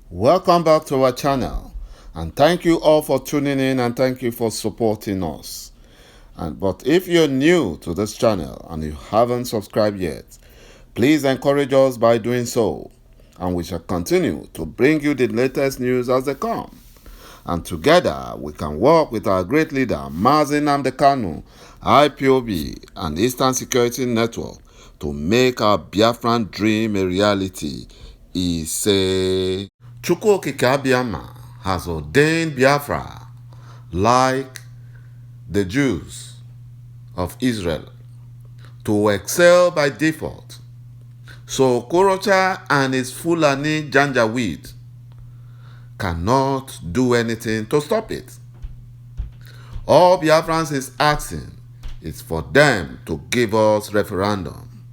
Welcome back to our channel, and thank you all for tuning in and thank you for supporting us. But if you're new to this channel and you haven't subscribed yet, please encourage us by doing so, and we shall continue to bring you the latest news as they come. And together we can work with our great leader ZA AN'ธ์IPOB and Eastern Security Network to make our Biafran dream a reality. He said, CHUKWU ABIAMA has ordained Biafra like the Jews of Israel to excel by default. So Okorocha and his Fulani Janjaweed cannot do anything to stop it. All Biafrans is asking is for them to give us referendum.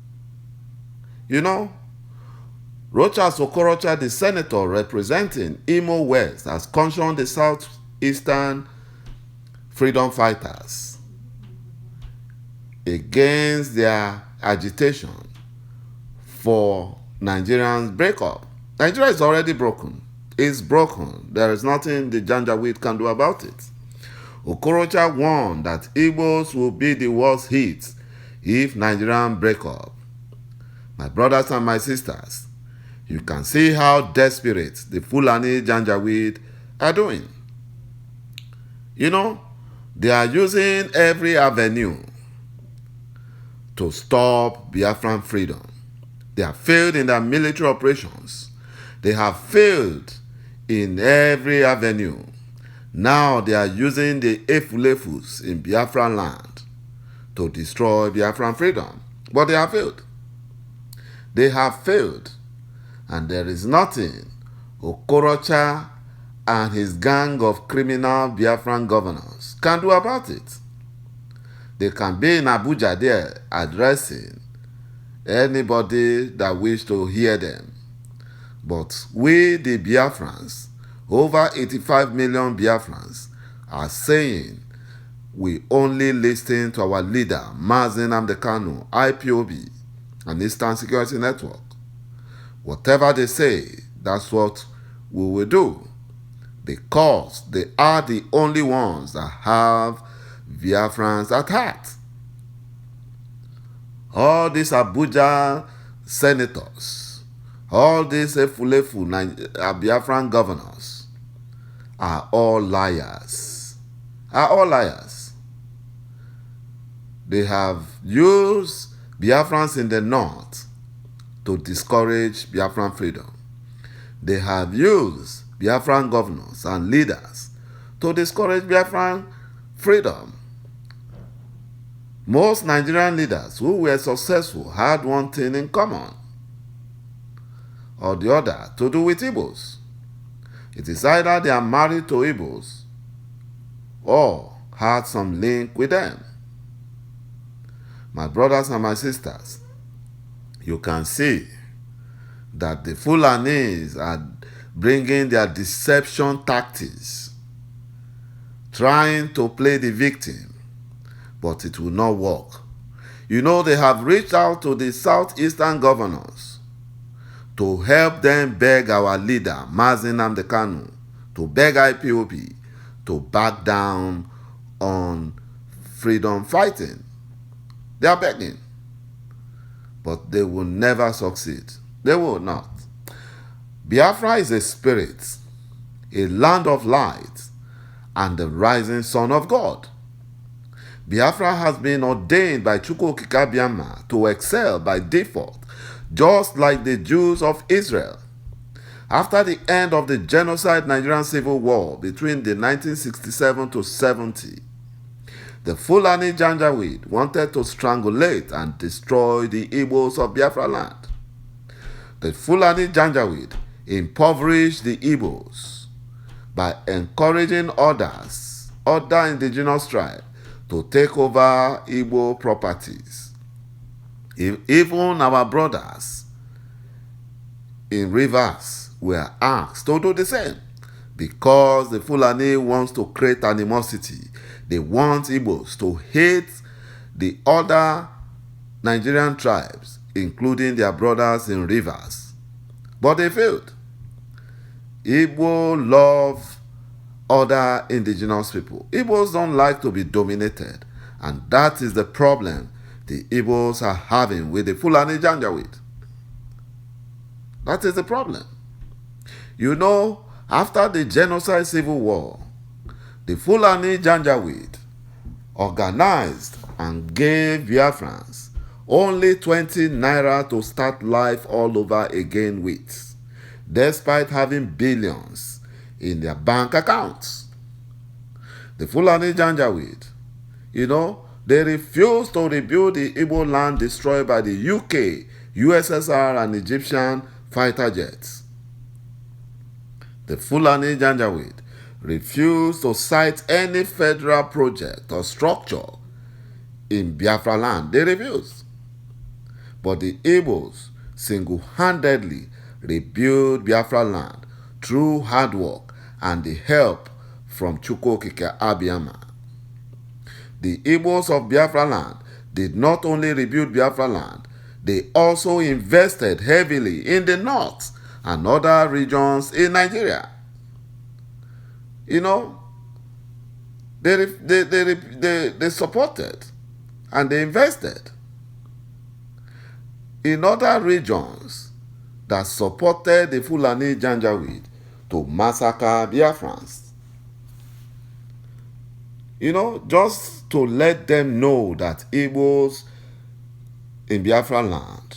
You know, Rochas Okorocha, the senator representing Imo West, has cautioned the southeastern freedom fighters against their agitation for Nigerians' breakup. Nigeria is already broken. It's broken. There is nothing the Janjaweed can do about it. Okorocha warned that Igbos will be the worst hit if Nigerians break up. My brothers and my sisters, you can see how desperate the Fulani Janjaweed are doing. You know, they are using every avenue to stop Biafran freedom. They have failed in their military operations. They have failed in every avenue. Now they are using the Efulefus in Biafran land to destroy Biafran freedom. But they have failed. They have failed. And there is nothing Okorocha and his gang of criminal Biafran governors can do about it. They can be in Abuja there addressing anybody that wish to hear them. But we, the Biafrans, over 85 million Biafrans, are saying we only listen to our leader, ZA AN'ธ์IPOB, and Eastern Security Network. Whatever they say, that's what we will do, because they are the only ones that have Biafrans at heart. All these Abuja senators, all these Efulefu Biafran governors are all liars. They have used Biafrans in the north to discourage Biafran freedom. They have used Biafran governors and leaders to discourage Biafran freedom. Most Nigerian leaders who were successful had one thing in common, or the other, to do with Igbos. It is either they are married to Igbos or had some link with them. My brothers and my sisters, you can see that the Fulanis are bringing their deception tactics, trying to play the victim, but it will not work. You know, they have reached out to the southeastern governors to help them beg our leader, ZA AN'ธ์, to beg IPOB to back down on freedom fighting. They are begging, but they will never succeed. They will not. Biafra is a spirit, a land of light, and the rising sun of God. Biafra has been ordained by CHUKWU ABIAMA to excel by default, just like the Jews of Israel. After the end of the genocide Nigerian civil war between the 1967 to 70, the Fulani Janjaweed wanted to strangulate and destroy the Igbos of Biafra land. The Fulani Janjaweed impoverished the Igbos by encouraging other indigenous tribes to take over Igbo properties. Even our brothers in Rivers were asked to do the same, because the Fulani wants to create animosity. They want Igbos to hate the other Nigerian tribes, including their brothers in Rivers. But they failed. Igbo love other indigenous people. Igbos don't like to be dominated, and that is the problem the Igbos are having with the Fulani Janjaweed. That is the problem. You know, after the genocide civil war, the Fulani Janjaweed organized and gave Biafrans only 20 naira to start life all over again with, despite having billions in their bank accounts. The Fulani Janjaweed, you know, they refused to rebuild the Igbo land destroyed by the UK, USSR, and Egyptian fighter jets. The Fulani Janjaweed refused to cite any federal project or structure in Biafra land. They refused. But the Igbos single-handedly rebuilt Biafra land through hard work and the help from CHUKWU ABIAMA. The Igbos of Biafra land did not only rebuild Biafra land, they also invested heavily in the north and other regions in Nigeria. You know, they supported and they invested in other regions that supported the Fulani Janjaweed to massacre Biafrans. You know, just to let them know that Igbos in Biafra land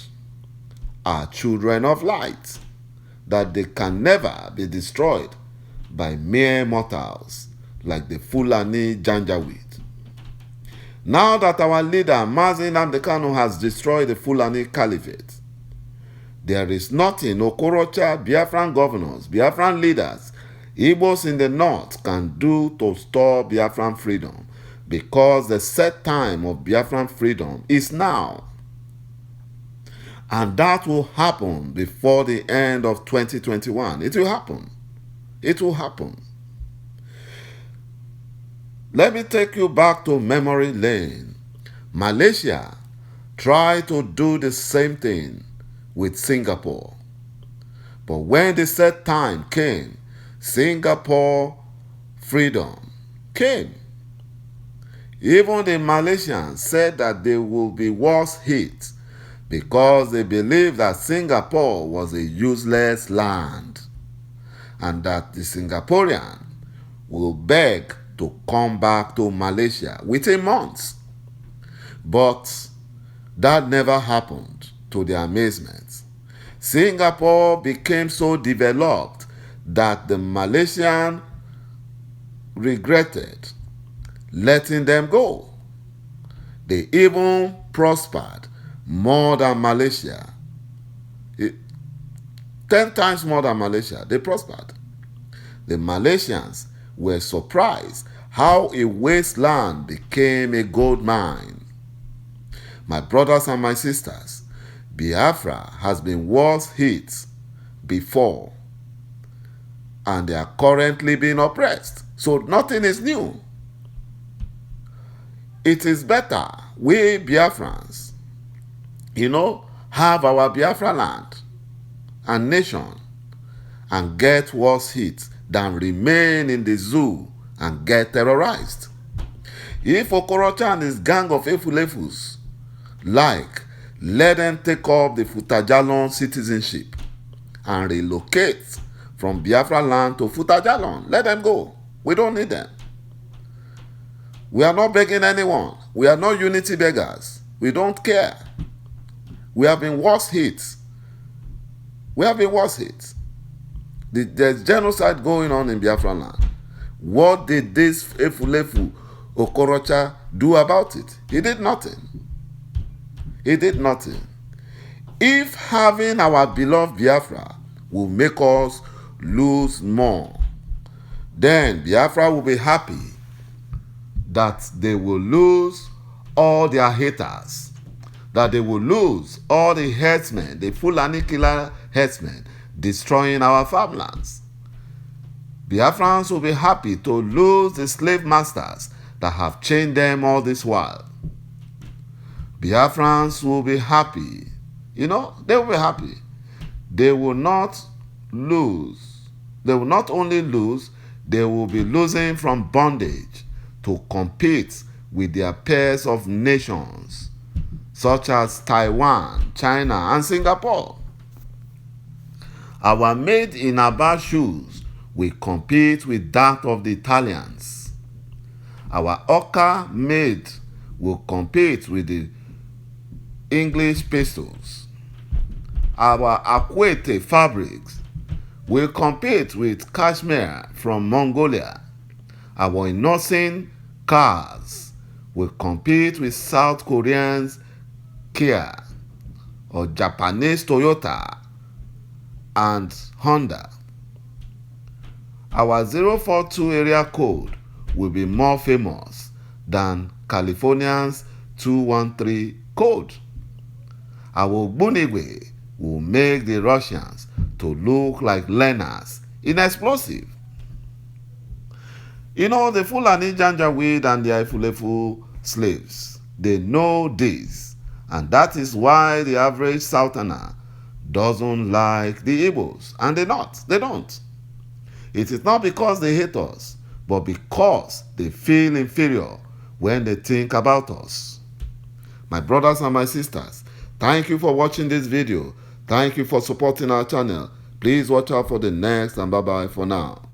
are children of light, that they can never be destroyed by mere mortals like the Fulani Janjaweed. Now that our leader Mazi Nnamdi Kanu has destroyed the Fulani Caliphate, there is nothing Okorocha, Biafran governors, Biafran leaders, Igbos in the north can do to stop Biafran freedom, because the set time of Biafran freedom is now. And that will happen before the end of 2021. It will happen. It will happen. Let me take you back to memory lane. Malaysia tried to do the same thing with Singapore. But when the set time came, Singapore freedom came. Even the Malaysians said that they will be worse hit because they believed that Singapore was a useless land and that the Singaporean will beg to come back to Malaysia within months. But that never happened, to their amazement. Singapore became so developed that the Malaysian regretted letting them go. They even prospered more than Malaysia. 10 times more than Malaysia. They prospered. The Malaysians were surprised how a wasteland became a gold mine. My brothers and my sisters, Biafra has been worse hit before, and they are currently being oppressed. So nothing is new. It is better we Biafrans, have our Biafra land and nation and get worse hit than remain in the zoo and get terrorized. If Okorocha and his gang of Efulefus let them take up the Futajalon citizenship and relocate from Biafra land to Futajalon. Let them go. We don't need them. We are not begging anyone. We are not unity beggars. We don't care. We have been worse hit. We have been worse hit. There's genocide going on in Biafra land. What did this Efulefu Okorocha do about it? He did nothing. He did nothing. If having our beloved Biafra will make us lose more, then Biafra will be happy that they will lose all their haters, that they will lose all the herdsmen, the Fulani killer herdsmen, destroying our farmlands. Biafrans will be happy to lose the slave masters that have chained them all this while. Biafrans will be happy. They will be happy. They will not lose. they will not only lose, they will be losing from bondage to compete with their peers of nations such as Taiwan, China, and Singapore. Our made-in-Aba shoes will compete with that of the Italians. Our Oka made will compete with the English pistols. Our Akwete fabrics will compete with cashmere from Mongolia. Our Inosin cars will compete with South Koreans Kia or Japanese Toyota and Honda. Our 042 area code will be more famous than California's 213 code. Our Ogbunigwe will make the Russians to look like learners in explosive. You know, the Fulani Janjaweed and the Ifulefu slaves, they know this, and that is why the average Southerner doesn't like the Igbos, and they don't. It is not because they hate us, but because they feel inferior when they think about us. My brothers and my sisters, thank you for watching this video. Thank you for supporting our channel. Please watch out for the next, and bye-bye for now.